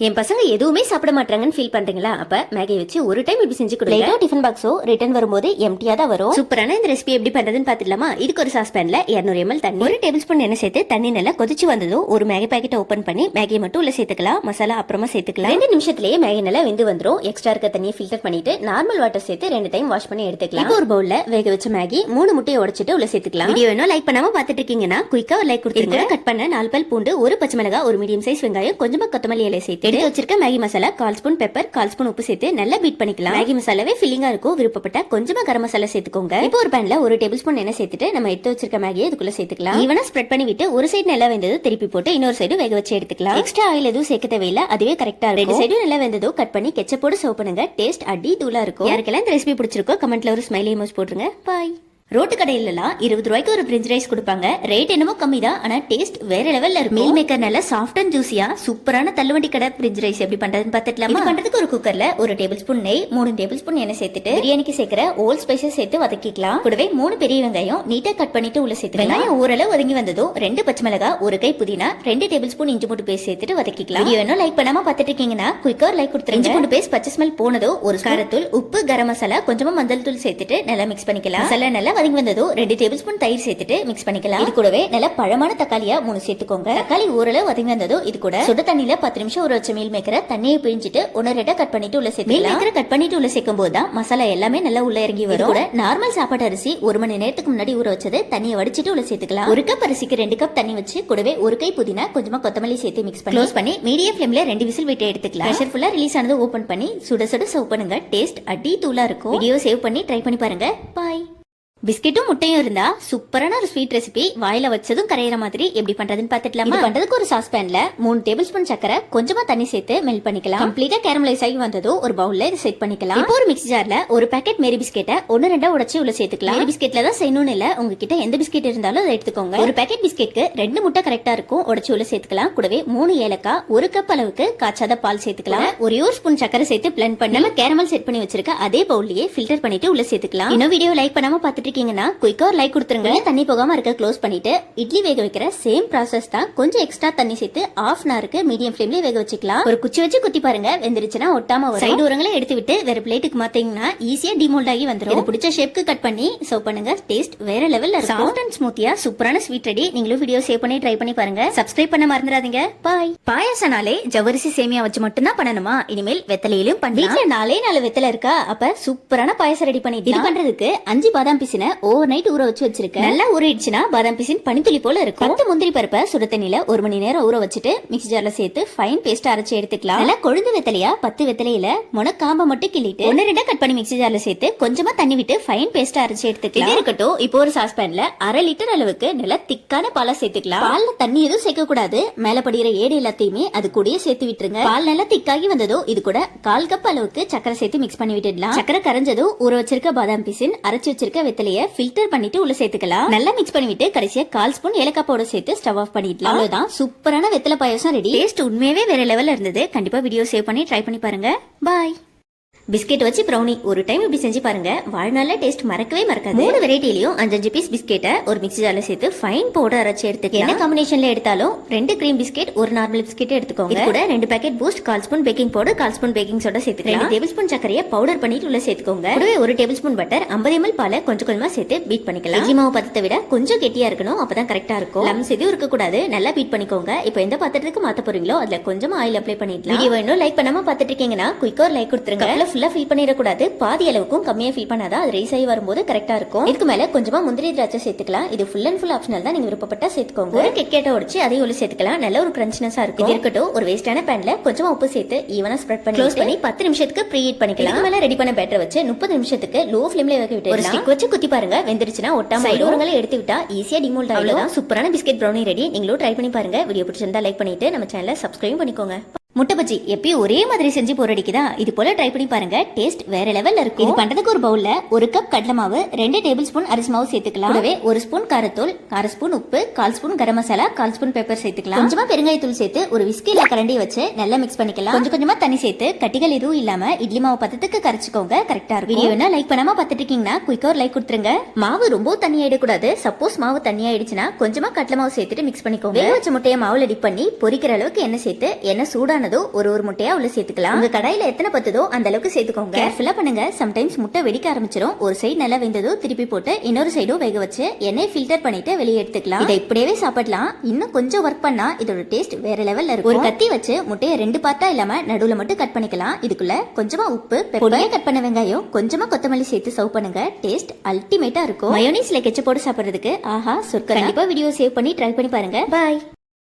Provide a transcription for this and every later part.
என் பசங்க எதுவுமே சாப்பிட மாட்டாங்கன்னு ஃபீல் பண்றீங்களா? அப்ப மேகி வச்சு ஒரு டைம் இப்படி செஞ்சு கொடுங்க. லைட்டா டிஃபன் பாக்ஸோ ரிட்டர்ன் வரும்போது எம்டியா தான் வரும். சூப்பரான இந்த ரெசிபி எப்படி பண்றதுன்னு பாத்துடலாமா? இதுக்கு ஒரு சாஸ் பேன்ல 200 ml தண்ணி, 1 டேபிள் ஸ்பூன் எண்ணெய் சேர்த்து தண்ணி நல்லா கொதிச்சு வந்ததும் ஒரு மேகி பாக்கெட் ஓபன் பண்ணி மேகியை மட்டும் உள்ள சேர்த்துக்கலாம். மசாலா அப்புறமா சேர்த்துக்கலாம். 2 நிமிஷத்துலயே மேகி நல்லா வெந்து வந்துரும். எக்ஸ்ட்ரா இருக்க தண்ணியை ஃபில்டர் பண்ணிட்டு நார்மல் வாட்டர் சேர்த்து 2 டைம் வாஷ் பண்ணி எடுத்துக்கலாம். இப்போ ஒரு பவுல்ல வேக வச்ச மேகி 3 முட்டையை உடைச்சிட்டு உள்ள சேர்த்துக்கலாம். வீடியோ வேணும் லைக் பண்ணாம பாத்துட்டு இருக்கீங்கன்னா குயிக்கா ஒரு லைக் கொடுத்துருங்க. கட் பண்ண 4 பல் பூண்டு, ஒரு பச்சை மிளகாய், ஒரு மீடியம் சைஸ் வெங்காயம், கொஞ்சமா கொத்தமல்லி இலை சேர்த்து எடுத்து வச்சிருக்க Maggi masala, 1/4 spoon pepper, 1/4 spoon உப்பு சேர்த்து நல்லா பீட் பண்ணிக்கலாம். மேகி மசாலாவே ஃபில்லிங்கா இருக்கும். விருப்பப்பட்ட கொஞ்சமா கரம் மசாலா சேர்த்துக்கோங்க. இப்போ ஒரு பேன்ல 1 டேபிள் ஸ்பூன் எண்ணெய் சேர்த்துட்டு நம்ம எடுத்து வச்சிருக்க மேகியை இதுக்குள்ள சேர்த்துக்கலாம். ஈவனா ஸ்ப்ரெட் பண்ணி விட்டு ஒரு சைடு நல்லா வெந்தது திருப்பி போட்டு இன்னொரு சைடு வேக வச்சு எடுத்துக்கலாம். எக்ஸ்ட்ரா ஆயில் எதுவும் சேர்க்க தேவையில்லை, அதுவே கரெக்டா இருக்கும். 2 சைடும் நல்லா வெந்ததோ கட் பண்ணி கெச்சப்போடு சர்வ் பண்ணுங்க. டேஸ்ட் அடி தூளா இருக்கும். யாருக்கெல்லாம் இந்த ரெசிபி பிடிச்சிருக்கோ கமெண்ட்ல ஒரு ஸ்மைலி எமோஜி போட்டுருங்க. பாய். ரோட்டு கடையிலலாம் 20 ரூபாய்க்கு ஒரு பிரெஞ்ச் ரைஸ் கொடுப்பாங்க. ரேட் என்னமோ கம்மி தான், ஆனா டேஸ்ட் வேற லெவல்ல இருக்கும். மீல் மேக்கர் நல்ல சாஃப்ட் அண்ட் ஜூசியா சூப்பரான தள்ளுவண்டி கடை பிரெஞ்ச் ரைஸ் எப்படி பண்றதுன்னு பாத்துக்கலாமா? பண்றதுக்கு ஒரு குக்கர்ல 1 டேபிள் ஸ்பூன் நெய், 3 டேபிள் ஸ்பூன் எண்ணெய் சேர்த்துட்டு பிரியாணிக்கு சேர்க்கிற ஓல் ஸ்பைசஸ் சேர்த்து வதக்கிக்கலாம். கூடவே 3 பெரிய வெங்காயம் நீட்டா கட் பண்ணிட்டு உள்ள சேர்த்துக்கலாம். வெங்காயம் ஓரளவு வதங்கி வந்ததும் 2 பச்சை மிளகாய், 1 கை புதினா, 2 டேபிள் ஸ்பூன் இஞ்சி பூண்டு பேஸ்ட் சேர்த்துட்டு வதக்கிக்கலாம். வீடியோ வேணும் லைக் பண்ணாம பாத்துட்டு இருக்கீங்கன்னா குயிக்கா லைக் கொடுத்துருங்க. இஞ்சி பூண்டு பேஸ்ட் பச்சை ஸ்மெல் போனதோ ஒரு காரத்தூள், உப்பு, கரம் மசாலா, கொஞ்சமா மஞ்சள் தூள் சேர்த்துட்டு நல்லா மிக்ஸ் பண்ணிக்கலாம். மசாலா நல்லா வதங்கி வந்ததோ 2 டேபிள் ஸ்பூன் தயிர் சேர்த்துட்டு மிக்ஸ் பண்ணிக்கலாம். இது கூடவே நல்ல பழமான தக்காளியா 3 சேர்த்துக்கோங்க. தக்காளி ஓரளவு வதங்கி வந்ததோ இது கூட சுட தண்ணியில 10 நிமிஷம் ஊற வச்ச மீல் மேக்கரை தண்ணியை பிழிஞ்சிட்டு 1/2 கட் பண்ணிட்டு உள்ள சேர்த்து மீல் மேக்கரை கட் பண்ணிட்டு உள்ள சேர்க்கும் போது தான் மசாலா எல்லாமே நல்லா உள்ள இறங்கி வரும். கூட நார்மல் சாப்பாட்டு அரிசி 1 மணி நேரத்துக்கு முன்னாடி ஊற வச்சது தண்ணியை வடிச்சிட்டு உள்ள சேர்த்துக்கலாம். 1 கப் அரிசிக்கு 2 கப் தண்ணி வச்சு கூடவே 1 கை புதினா, கொஞ்சமா கொத்தமல்லி சேர்த்து மிக்ஸ் பண்ணி க்ளோஸ் பண்ணி மீடியம் ஃப்ளேம்ல 2 விசில் விட்டு எடுத்துக்கலாம். பிரஷர் ஃபுல்லா ரிலீஸ் ஆனது ஓபன் பண்ணி சுட சுட சர்வ் பண்ணுங்க. டேஸ்ட் அடி தூளா இருக்கும். வீடியோ சேவ் பண்ணி ட்ரை பண்ணி பாருங்க. பாய். பிஸ்கெட்டும் முட்டையும் இருந்தா சூப்பரான ஒரு ஸ்வீட் ரெசிபி வாயில வச்சதும் கரையிற மாதிரி எப்படி பண்றதுன்னு பாத்துக்கலாமா? பண்றதுக்கு ஒரு சாஸ் பேன்ல 3 டேபிள் ஸ்பூன் சக்கரை, கொஞ்சமா தண்ணி சேர்த்து மெல்ட் பண்ணிக்கலாம். கம்ப்ளீட்டா கேரமலைஸ் ஆகி வந்ததும் ஒரு பவுல்ல இதை செட் பண்ணிக்கலாம். இப்போ ஒரு மிக்ஸி ஜார்ல ஒரு பாக்கெட் மேரி பிஸ்கெட்டை 1-2 உடைச்சு உள்ள சேர்த்துக்கலாம். மேரி பிஸ்கெட்ல தான் செய்யணும்னு இல்ல, உங்ககிட்ட எந்த பிஸ்கெட் இருந்தாலும் அதை எடுத்துக்கோங்க. ஒரு பாக்கெட் பிஸ்கெட்க்கு 2 முட்டை கரெக்டா இருக்கும். உடைச்சு உள்ள சேர்த்துக்கலாம். கூடவே 3 ஏலக்காய், 1 கப் அளவுக்கு காய்ச்சாத பால் சேர்த்துக்கலாம். ஒரே ஒரு ஸ்பூன் சக்கரை சேர்த்து பிளெண்ட் பண்ணி நம்ம கேரமல் செட் பண்ணி வச்சிருக்க அதே பவுல்லயே ஃபில்டர் பண்ணிட்டு உள்ள சேர்த்துக்கலாம். இன்னும் வீடியோ லைக் பண்ணாம பாத்துட்டு இருக்கீங்கன்னா குயிக்கா லைக் கொடுத்துருங்க. தண்ணி போகாம இருக்க க்ளோஸ் பண்ணிட்டு இட்லி வேக வைக்கிற சேம் ப்ராசஸ் தான். கொஞ்சம் எக்ஸ்ட்ரா தண்ணி சேர்த்து ½ ஹவருக்கு மீடியம் ஃப்ளேம்ல வேக வச்சுக்கலாம். ஒரு குச்சி வச்சு குத்தி பாருங்க, வெந்துருச்சுன்னா ஒட்டாம வரும். சைடு ஓரங்களை எடுத்து விட்டு வேற பிளேட்டுக்கு மாத்தீங்கன்னா ஈஸியா டிமோல்ட் ஆகி வந்துரும். இது பிடிச்ச ஷேப்க்கு கட் பண்ணி சர்வ் பண்ணுங்க. டேஸ்ட் வேற லெவல்ல இருக்கும். சாஃப்ட் அண்ட் ஸ்மூத்தியா சூப்பரான ஸ்வீட் ரெடி. நீங்களும் வீடியோ சேவ் பண்ணி ட்ரை பண்ணி பாருங்க. சப்ஸ்கிரைப் பண்ண மறந்துடாதீங்க. பாய். பாயாசனாலே ஜவ்வரிசி சேமியா வச்சு மட்டும் தான் பண்ணணுமா? இனிமேல் வெத்தலையிலும் பண்ணலாம். வீட்ல 4 வெத்தலை இருக்கா? அப்ப சூப்பரான பாயாசம் ரெடி பண்ணி இது பண்றதுக்கு 5 பாதாம் பிசினை ஓவர் நைட் ஊற வச்சு வச்சிருக்கேன். நல்லா ஊறிடுச்சுன்னா பாதாம் பிசின் பனித்துளி போல இருக்கும். 10 முந்திரி பருப்பை சுட தண்ணியில 1 மணி நேரம் ஊற வச்சுட்டு மிக்ஸி ஜார்ல சேர்த்து ஃபைன் பேஸ்ட் அரைச்சு எடுத்துக்கலாம். நல்லா கொழுந்து வெத்தலையா 10 வெத்தலையில முனக்காம்ப மட்டும் கிள்ளிட்டு 1-2 கட் பண்ணி மிக்ஸி ஜார்ல சேர்த்து கொஞ்சமா தண்ணி விட்டு ஃபைன் பேஸ்ட் அரைச்சு எடுத்துக்கலாம். இது இருக்கட்டும். இப்போ ஒரு சாஸ் பேன்ல 1/2 லிட்டர் அளவுக்கு நல்ல திக்கான பாலை சேர்த்துக்கலாம். பால்ல தண்ணி எதுவும் சேர்க்க கூடாது. மேல படிக்கிற ஏடு எல்லாத்தையுமே அது கூடயே சேர்த்து விட்டுருங்க. பால் நல்லா திக்காகி வந்ததோ இது கூட 1/4 கப் அளவுக்கு சக்கரை சேர்த்து மிக்ஸ் பண்ணி விட்டுடலாம். சக்கரை கரைஞ்சதும் ஊற வச்சிருக்க பாதாம் பிசின், அரைச்சு வச்சிருக்க வெத்தலைய ஃபில்டர் பண்ணிட்டு உள்ள சேர்த்துக்கலாம். நல்லா மிக்ஸ் பண்ணிவிட்டு கடைசியா 1/4 ஸ்பூன் ஏலக்காய் பவுடர் சேர்த்து ஸ்டவ் ஆஃப் பண்ணிடலாம். அவ்வளவுதான், சூப்பரான வெத்தலை பாயாசம் ரெடி. டேஸ்ட் உண்மையாவே வேற லெவல்ல இருந்தது. கண்டிப்பா வீடியோ சேவ் பண்ணி ட்ரை பண்ணி பாருங்க. பாய். பிஸ்கெட் வச்சு ப்ரௌனி ஒரு டைம் இப்படி செஞ்சு பாருங்க. வாழ்நாள்ல டேஸ்ட் மறக்கவே மறக்காது. 3 வெரைட்டிலயும் 5 பீஸ் பிஸ்கெட்டை ஒரு மிக்ஸி ஜார்ல சேர்த்து ஃபைன் பவுடர் அரைச்சு எடுத்துக்கலாம். என்ன காம்பினேஷன்ல எடுத்தாலும் 2 கிரீம் பிஸ்கெட், 1 நார்மல் பிஸ்கெட் எடுத்துக்கோங்க. கூட 2 packet Boost, 1/4 spoon baking powder, 1/4 spoon baking soda சேர்த்துக்கலாம். 2 டேபிள் ஸ்பூன் சக்கரையை பவுடர் பண்ணிட்டு உள்ள சேர்த்துக்கோங்க. கூடவே 1 டேபிள் ஸ்பூன் பட்டர், 50 ml பாலை கொஞ்சம் கொஞ்சமா சேர்த்து பீட் பண்ணிக்கலாம். இட்லி மாவு பதத்தை விட கொஞ்சம் கெட்டியா இருக்கணும், அப்பதான் கரெக்டா இருக்கும். லம்ஸ் எதுவும் இருக்க கூடாது. நல்லா பீட் பண்ணிக்கோங்க. இப்போ எந்த பாத்திரத்துக்கு மாத்த போறீங்களோ அதுல கொஞ்சமா ஆயில் அப்ளை பண்ணிடலாம். வீடியோ இன்னும் லைக் பண்ணாம பாத்துட்டு இருக்கீங்கன்னா குயிக்கா லைக் கொடுத்துருங்க. ஃபுல்லா ஃபில் பண்ணிடக்கூடாது. பாதி அளவுக்கும் கம்மியா ஃபில் பண்ணாதான் அது ரைஸ் ஆகி வரும்போது கரெக்டா இருக்கும். இதுக்கு மேல கொஞ்சமா முந்திரி திராட்சை சேர்த்துக்கலாம். இது ஃபுல் அண்ட் ஃபுல் ஆப்ஷனல் தான். நீங்க விருப்பப்பட்டா சேர்த்துக்கோங்க. ஒரு கெக்கேட்டை உடைச்சு அதையும் உள்ள சேர்த்துக்கலாம். நல்ல ஒரு கிரன்ச்சினஸா இருக்கும். இது இருக்கட்டும். ஒரு வேஸ்டான பேன்ல கொஞ்சமா உப்பு சேர்த்து ஈவனா ஸ்ப்ரெட் பண்ணி க்ளோஸ் பண்ணி 10 நிமிஷத்துக்கு ப்ரீ ஹீட் பண்ணிக்கலாம். இதுக்கு மேல ரெடி பண்ண பேட்டர் வச்சு 30 நிமிஷத்துக்கு லோ ஃப்ளேம்ல வேக விட்டு ஒரு ஸ்டிக் வச்சு குத்தி பாருங்க. வெந்துருச்சுன்னா ஒட்டாம சைடு ஓரங்களை எடுத்து விட்டா ஈஸியா டிமோல்ட் ஆகும். சூப்பரான பிஸ்கெட் ப்ரௌனி ரெடி. நீங்களும் ட்ரை பண்ணி பாருங்க. வீடியோ பிடிச்சிருந்தா லைக் பண்ணிட்டு நம்ம சேனலை சப்ஸ்கிரைப் பண்ணிக்கோங்க. முட்டை பஜ்ஜி எப்பயும் ஒரே மாதிரி செஞ்சு போறடிக்குதா? இது போல ட்ரை பண்ணி பாருங்க. டேஸ்ட் வேற லெவல்ல இருக்கும். இது பண்றதுக்கு ஒரு பவுல்ல 1 கப் கடலை மாவு, 2 டேபிள் ஸ்பூன் அரிசி மாவு சேர்த்துக்கலாம். கூடவே 1 ஸ்பூன் காரத்தூள், 1/2 ஸ்பூன் உப்பு, 1/4 spoon garam masala, 1/4 spoon pepper சேர்த்துக்கலாம். கொஞ்சமா பெருங்காயத்தூள் சேர்த்து ஒரு விஸ்கில கரண்டி வச்சு நல்லா மிக்ஸ் பண்ணிக்கலாம். கொஞ்சம் கொஞ்சமா தண்ணி சேர்த்து கட்டிகள் எதுவும் இல்லாம இட்லி மாவு பதத்துக்கு கரைச்சுக்கோங்க. கரெக்டா இருக்கும். வீடியோ வேணா லைக் பண்ணாம பாத்துட்டு இருக்கீங்கன்னா குயிக்கா ஒரு லைக் கொடுத்துருங்க. மாவு ரொம்ப தண்ணி ஆயிடக்கூடாது. சப்போஸ் மாவு தண்ணி ஆயிடுச்சுன்னா கொஞ்சமா கடலை மாவு சேர்த்துட்டு மிக்ஸ் பண்ணிக்கோங்க. வேக வச்ச முட்டையை மாவுல டிப் பண்ணி பொரிக்கிற அளவுக்கு எண்ணெய் சேர்த்து எண்ணெய் சூடான சூடானதோ ஒரு முட்டையா உள்ள சேர்த்துக்கலாம். உங்க கடாயில எத்தனை பத்துதோ அந்த அளவுக்கு சேர்த்துக்கோங்க. கேர்ஃபுல்லா பண்ணுங்க. சம்டைம்ஸ் முட்டை வெடிக்க ஆரம்பிச்சிடும். ஒரு சைடு நல்லா வெந்ததோ திருப்பி போட்டு இன்னொரு சைடும் வேக வச்சு எண்ணெய் ஃபில்டர் பண்ணிட்டு வெளியே எடுத்துக்கலாம். இதை இப்படியே சாப்பிடலாம். இன்னும் கொஞ்சம் ஒர்க் பண்ணா இதோட டேஸ்ட் வேற லெவல்ல இருக்கும். ஒரு கத்தி வச்சு முட்டையை 2 பார்ட்டா இல்லாம நடுவுல மட்டும் கட் பண்ணிக்கலாம். இதுக்குள்ள கொஞ்சமா உப்பு, பொடியா கட் பண்ண வெங்காயம், கொஞ்சமா கொத்தமல்லி சேர்த்து சர்வ் பண்ணுங்க. டேஸ்ட் அல்டிமேட்டா இருக்கும். மயோனீஸ்ல கெச்சப் போட்டு சாப்பிடுறதுக்கு ஆஹா சொர்க்கம். கண்டிப்பா வீடியோ சேவ் பண்ணி ட்ரை பண்ணி பாருங்க. பாய்.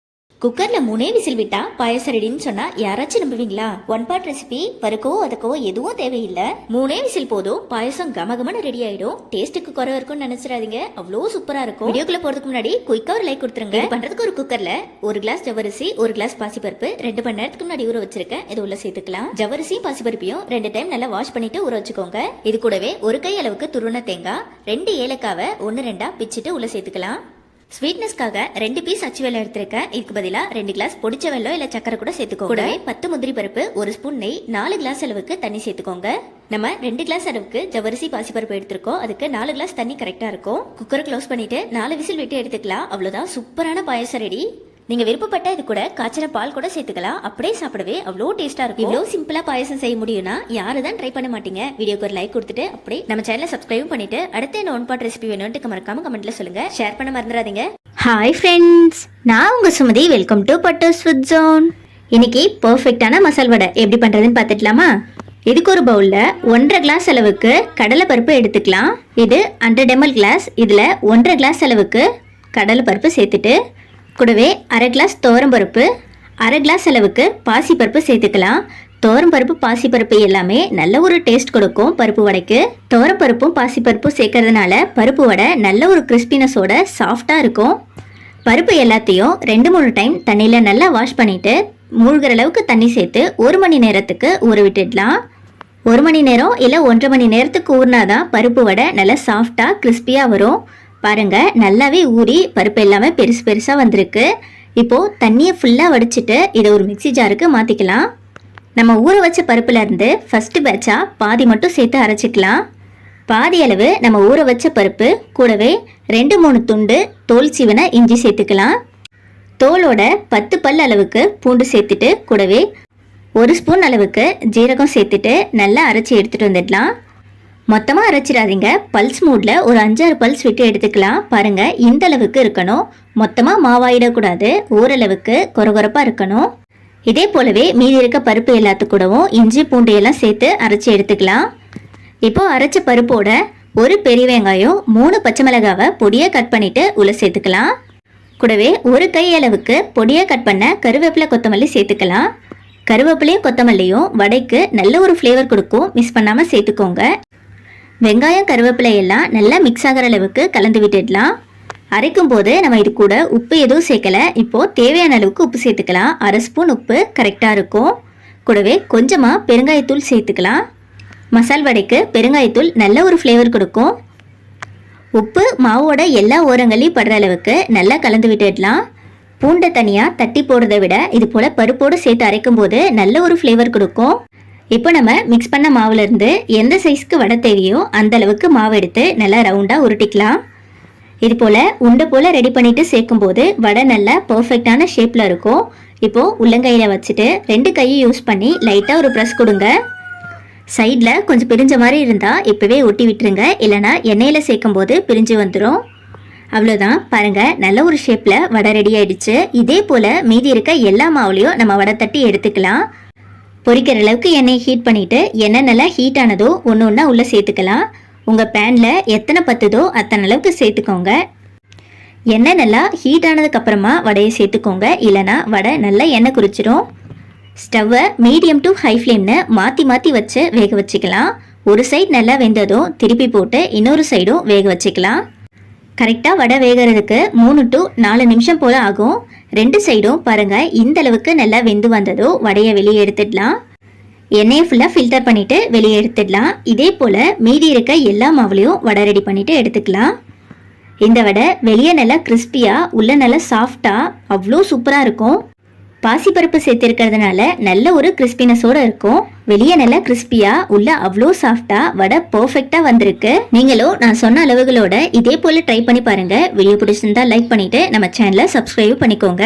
குக்கர்ல 3 விசில் விட்டா பாயசம் ரெடின்னு சொன்னா யாராச்சும் நம்புவீங்களா? 1 பார்ட் ரெசிபி. பருக்கோ அதக்கோ எதுவும் தேவையில்லை. 3 விசில் போதும், பாயசம் கமகமன்னு ரெடி ஆயிடும். டேஸ்ட்டுக்கு குறைவா இருக்கும்னு நினைச்சிடாதீங்க, அவ்வளோ சூப்பரா இருக்கும். வீடியோக்குள்ள போறதுக்கு முன்னாடி குயிக்கா ஒரு லைக் கொடுத்துருங்க. பண்றதுக்கு ஒரு குக்கர்ல 1 கிளாஸ் ஜவ்வரிசி, 1 கிளாஸ் பாசிப்பருப்பு 2 மணி நேரத்துக்கு முன்னாடி ஊற வச்சிருக்கேன். இது உள்ள சேர்த்துக்கலாம். ஜவ்வரிசியும் பாசிப்பருப்பையும் 2 டைம் நல்லா வாஷ் பண்ணிட்டு ஊற வச்சுக்கோங்க. இது கூடவே 1 கை அளவுக்கு துருவன தேங்காய், 2 ஏலக்காவை 1-2 பிச்சுட்டு உள்ள சேர்த்துக்கலாம். ஸ்வீட்னஸ்க்காக 2 பீஸ் அச்சு வெல்லம் எடுத்திருக்கேன். இதுக்கு பதிலா 2 கிளாஸ் பொடிச்ச வெல்லம் இல்ல சக்கரை கூட சேர்த்துக்கோங்க. கூடவே 10 முந்திரி பருப்பு, 1 ஸ்பூன் நெய், 4 கிளாஸ் அளவுக்கு தண்ணி சேர்த்துக்கோங்க. நம்ம 2 கிளாஸ் அளவுக்கு ஜவ்வரிசி பாசிப்பருப்பு எடுத்திருக்கோம். அதுக்கு 4 கிளாஸ் தண்ணி கரெக்டா இருக்கும். குக்கரை க்ளோஸ் பண்ணிட்டு 4 விசில் விட்டு எடுத்துக்கலாம். அவ்வளவுதான், சூப்பரான பாயசம் ரெடி. நீங்க விருப்பப்பட்ட இது கூட காய்ச்சன பால் கூட சேர்த்துக்கலாம். அப்படியே சாப்பிடவே அவ்வளோ டேஸ்டா இருக்கும். இவ்வளோ சிம்பிளா பாயசம் செய்ய முடியும்னா யாரும் தான் ட்ரை பண்ண மாட்டீங்க. வீடியோக்கு ஒரு லைக் கொடுத்துட்டு அப்படியே நம்ம சேனலை சப்ஸ்கிரைப் பண்ணிட்டு அடுத்த என்ன 1 பார்ட் ரெசிபி வேணும்னு மறக்காம கமெண்ட்ல சொல்லுங்க. ஷேர் பண்ண மறந்துடாதீங்க. ஹாய் ஃப்ரெண்ட்ஸ், நான் உங்க சுமதி. வெல்கம் டு பட்டு ஸ்வீட் ஜோன். இன்னைக்கு பர்ஃபெக்டான மசால் வடை எப்படி பண்றதுன்னு பார்த்துக்கலாமா? இதுக்கு ஒரு பவுல்ல 1.5 கிளாஸ் அளவுக்கு கடலை பருப்பு எடுத்துக்கலாம். இது 100 ml கிளாஸ். இதுல 1.5 கிளாஸ் அளவுக்கு கடலை பருப்பு சேர்த்துட்டு கூடவே 1/2 கிளாஸ் துவரம்பருப்பு, 1/2 கிளாஸ் அளவுக்கு பாசிப்பருப்பு சேர்த்துக்கலாம். துவரம்பருப்பு பாசிப்பருப்பு எல்லாமே நல்ல ஒரு டேஸ்ட் கொடுக்கும் பருப்பு வடைக்கு. துவரம்பருப்பும் பாசிப்பருப்பும் சேர்க்கறதுனால பருப்பு வடை நல்ல ஒரு கிறிஸ்பினஸோட சாஃப்டா இருக்கும். பருப்பு எல்லாத்தையும் 2-3 டைம் தண்ணியில் நல்லா வாஷ் பண்ணிட்டு மூழ்கிற அளவுக்கு தண்ணி சேர்த்து 1 மணி நேரத்துக்கு ஊற விட்டுடலாம். 1 மணி நேரம் இல்லை 1.5 மணி நேரத்துக்கு ஊறினாதான் பருப்பு வடை நல்லா சாஃப்டா கிறிஸ்பியா வரும். பாருங்க, நல்லாவே ஊறி பருப்பு எல்லாமே பெருசு பெருசா வந்திருக்கு. இப்போ தண்ணியை ஃபுல்லா வடிச்சிட்டு இதை ஒரு மிக்சி ஜாருக்கு மாத்திக்கலாம். நம்ம ஊற வச்ச பருப்புல இருந்து ஃபர்ஸ்ட் பேட்சா பாதி மட்டும் சேர்த்து அரைச்சிக்கலாம். பாதி அளவு நம்ம ஊற வச்ச பருப்பு கூடவே 2-3 துண்டு தோல் சீவன இஞ்சி சேர்த்துக்கலாம். தோலோட 10 பல் அளவுக்கு பூண்டு சேர்த்துட்டு கூடவே 1 ஸ்பூன் அளவுக்கு ஜீரகம் சேர்த்துட்டு நல்லா அரைச்சி எடுத்துட்டு வந்துடலாம். மொத்தமாக அரைச்சிடாதீங்க, பல்ஸ் மூடில் ஒரு 5-6 பல்ஸ் விட்டு எடுத்துக்கலாம். பாருங்க, இந்த அளவுக்கு இருக்கணும். மொத்தமாக மாவாயிடக்கூடாது, ஓரளவுக்கு கொரகொரப்பாக இருக்கணும். இதே போலவே மீதி இருக்க பருப்பு எல்லாத்துக்கூடவும் இஞ்சி பூண்டு எல்லாம் சேர்த்து அரைச்சி எடுத்துக்கலாம். இப்போ அரைச்ச பருப்போட 1 பெரிய வெங்காயம், 3 பச்சை மிளகாவை பொடியாக கட் பண்ணிட்டு உள்ள சேர்த்துக்கலாம். கூடவே 1 கை அளவுக்கு பொடியாக கட் பண்ண கருவேப்பிலை கொத்தமல்லி சேர்த்துக்கலாம். கருவேப்பிலையும் கொத்தமல்லியும் வடைக்கு நல்ல ஒரு ஃப்ளேவர் கொடுக்கும், மிஸ் பண்ணாமல் சேர்த்துக்கோங்க. வெங்காயம் கருவேப்பிலை எல்லாம் நல்லா மிக்ஸ் ஆகிற அளவுக்கு கலந்து விட்டுடலாம். அரைக்கும் போது நம்ம இது கூட உப்பு எதுவும் சேர்க்கல. இப்போ தேவையான அளவுக்கு உப்பு சேர்த்துக்கலாம். 1/2 ஸ்பூன் உப்பு கரெக்டாக இருக்கும். கூடவே கொஞ்சமாக பெருங்காயத்தூள் சேர்த்துக்கலாம். மசால் வடைக்கு பெருங்காயத்தூள் நல்ல ஒரு ஃப்ளேவர் கொடுக்கும். உப்பு மாவோட எல்லா ஓரங்களையும் படுற அளவுக்கு நல்லா கலந்து விட்டுடலாம். பூண்டை தனியாக தட்டி போடுறதை விட இது போல் பருப்போடு சேர்த்து அரைக்கும் போது நல்ல ஒரு ஃப்ளேவர் கொடுக்கும். இப்போ நம்ம மிக்ஸ் பண்ண மாவுல இருந்து எந்த சைஸ்க்கு வடை தேவையோ அந்த அளவுக்கு மாவு எடுத்து நல்லா ரவுண்டா உருட்டிக்கலாம். இது போல உண்டை போல ரெடி பண்ணிட்டு சேர்க்கும் போது வடை நல்லா பர்ஃபெக்டான ஷேப்ல இருக்கும். இப்போ உள்ளங்கையில வச்சுட்டு 2 கையை யூஸ் பண்ணி லைட்டா ஒரு ப்ரெஸ் கொடுங்க. சைட்ல கொஞ்சம் பிரிஞ்ச மாதிரி இருந்தா இப்பவே ஒட்டி விட்டுருங்க, இல்லைனா எண்ணெயில சேர்க்கும் போது பிரிஞ்சு வந்துடும். அவ்வளோதான், பாருங்க, நல்ல ஒரு ஷேப்ல வடை ரெடி ஆயிடுச்சு. இதே போல மீதி இருக்க எல்லா மாவுலையும் நம்ம வடை தட்டி எடுத்துக்கலாம். பொரிக்கிற அளவுக்கு எண்ணெயை ஹீட் பண்ணிட்டு எண்ணெய் நல்லா ஹீட் ஆனதோ ஒன்று ஒன்றா உள்ளே சேர்த்துக்கலாம். உங்கள் பேனில் எத்தனை பத்துதோ அத்தனை அளவுக்கு சேர்த்துக்கோங்க. எண்ணெய் நல்லா ஹீட் ஆனதுக்கப்புறமா வடையை சேர்த்துக்கோங்க, இல்லைனா வடை நல்லா எண்ணெய் குறிச்சிடும். ஸ்டவ்வை மீடியம் டு ஹை ஃப்ளேம்னு மாற்றி மாற்றி வச்சு வேக வச்சுக்கலாம். ஒரு சைடு நல்லா வெந்ததும் திருப்பி போட்டு இன்னொரு சைடும் வேக வச்சுக்கலாம். கரெக்டாக வடை வேகிறதுக்கு 3 to 4 நிமிஷம் போல் ஆகும். 2 சைடும் பாருங்க, இந்த அளவுக்கு நல்லா வெந்து வந்ததோ வடையை வெளியே எடுத்துடலாம். எண்ணெயை ஃபுல்லாக ஃபில்டர் பண்ணிட்டு வெளியே எடுத்துடலாம். இதே போல் மீதி இருக்க எல்லா மாவுலையும் வடை ரெடி பண்ணிட்டு எடுத்துக்கலாம். இந்த வடை வெளியே நல்லா கிறிஸ்பியாக உள்ள நல்லா சாஃப்டாக அவ்வளோ சூப்பராக இருக்கும். பாசிப்பருப்பு சேர்த்திருக்கிறதுனால நல்ல ஒரு கிறிஸ்பினஸோட இருக்கும். வெளியே நல்லா கிறிஸ்பியா, உள்ள அவ்வளோ சாஃப்டா வடை பர்ஃபெக்டா வந்திருக்கு. நீங்களும் நான் சொன்ன அளவுகளோட இதே போல ட்ரை பண்ணி பாருங்க. வீடியோ பிடிச்சிருந்தா லைக் பண்ணிட்டு நம்ம சேனலை சப்ஸ்கிரைப் பண்ணிக்கோங்க.